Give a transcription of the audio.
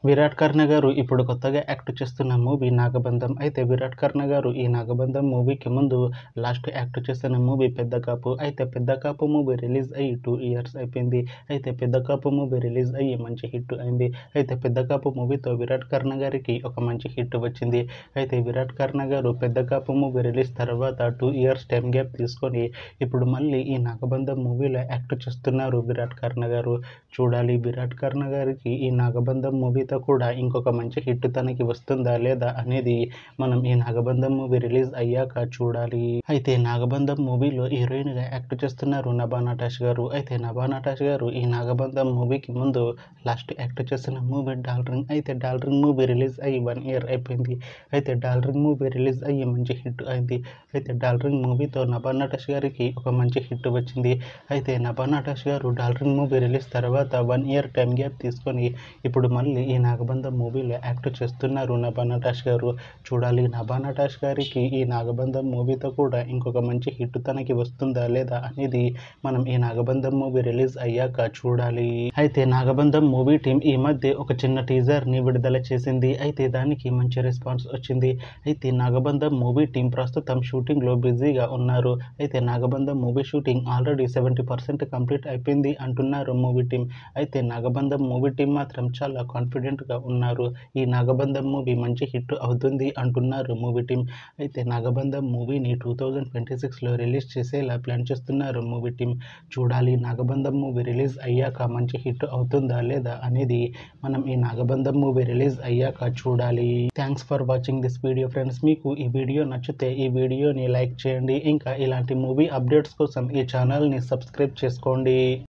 విరాట్ కర్ణ గారు ఇప్పుడు కొత్తగా యాక్ట్ చేస్తున్న మూవీ 'నాగబంధం'. అయితే విరాట్ కర్ణ గారు ఈ 'నాగబంధం' మూవీకి ముందు లాస్ట్ యాక్ట్ చేసిన మూవీ 'పెద్ద కాపు'. అయితే 'పెద్ద కాపు' మూవీ రిలీజ్ అయ్యి 2 ఇయర్స్ అయిపోయింది. అయితే 'పెద్ద కాపు' మూవీ రిలీజ్ అయ్యి మంచి హిట్ అయింది. అయితే 'పెద్ద కాపు' మూవీతో విరాట్ కర్ణ గారికి ఒక మంచి హిట్ వచ్చింది. అయితే విరాట్ కర్ణ గారు 'పెద్ద కాపు' మూవీ రిలీజ్ తర్వాత 2 ఇయర్స్ టైం గ్యాప్ తీసుకొని ఇప్పుడు మళ్ళీ ఈ 'నాగబంధం' మూవీలో యాక్ట్ చేస్తున్నారు విరాట్ కర్ణ గారు. చూడాలి విరాట్ కర్ణ గారికి ఈ 'నాగబంధం' మూవీతో కూడా ఇంకొక మంచి హిట్ తనకి వస్తుందా లేదా అనేది మనం ఈ 'నాగబంధం' మూవీ రిలీజ్ అయ్యాక చూడాలి. అయితే 'నాగబంధం' మూవీలో హీరోయిన్గా యాక్ట్ చేస్తున్నారు నభా నటాష్ గారు. అయితే నభా నటాష్ గారు ఈ 'నాగబంధం' మూవీకి ముందు లాస్ట్ యాక్ట్ చేసిన మూవీ 'డార్లింగ్'. అయితే 'డార్లింగ్' మూవీ రిలీజ్ అయ్యి 1 ఇయర్ అయిపోయింది. అయితే 'డార్లింగ్' మూవీ రిలీజ్ అయ్యి మంచి హిట్ అయింది. అయితే 'డార్లింగ్' మూవీతో నభా నటాష్ గారికి ఒక మంచి హిట్ వచ్చింది. అయితే నభా నటాష్ గారు 'డార్లింగ్' మూవీ రిలీజ్ తర్వాత 1 ఇయర్ టైం గ్యాప్ తీసుకొని ఇప్పుడు మళ్ళీ ఈ 'నాగబంధం' మూవీలో యాక్ట్ చేస్తున్నారు నభా నటాష్ గారు. చూడాలి నభా నటాష్ గారికి ఈ 'నాగబంధం' మూవీతో కూడా ఇంకొక మంచి హిట్ తనకి వస్తుందా లేదా అనేది మనం ఈ 'నాగబంధం' మూవీ రిలీజ్ అయ్యాక చూడాలి. అయితే 'నాగబంధం' మూవీ టీం ఈ మధ్య ఒక చిన్న టీజర్ని విడుదల చేసింది. అయితే దానికి మంచి రెస్పాన్స్ వచ్చింది. అయితే 'నాగబంధం' మూవీ టీం ప్రస్తుతం షూటింగ్లో బిజీగా ఉన్నారు. అయితే 'నాగబంధం' మూవీ షూటింగ్ ఆల్రెడీ 70% కంప్లీట్ అయిపోయింది అంటున్నారు మూవీ టీం. అయితే 'నాగబంధం' మూవీ టీం మాత్రం చాలా కాన్ఫిడెంట్గా ఉన్నారు. ఈ 'నాగబంధం' మూవీ మంచి హిట్ అవుతుంది అంటున్నారు మూవీ టీం. అయితే 'నాగబంధం' మూవీని 2026లో రిలీజ్ చేసేలా ప్లాన్ చేస్తున్నారు మూవీ టీం. చూడాలి 'నాగబంధం' మూవీ రిలీజ్ అయ్యాక మంచి హిట్ అవుతుందా లేదా అనేది మనం ఈ 'నాగబంధం' మూవీ రిలీజ్ అయ్యాక చూడాలి. Thanks for watching this video friends. మీకు ఈ వీడియో నచ్చితే ఈ వీడియోని లైక్ చేయండి. ఇంకా ఇలాంటి మూవీ అప్డేట్స్ కోసం ఈ ఛానల్ని సబ్స్క్రైబ్ చేసుకోండి.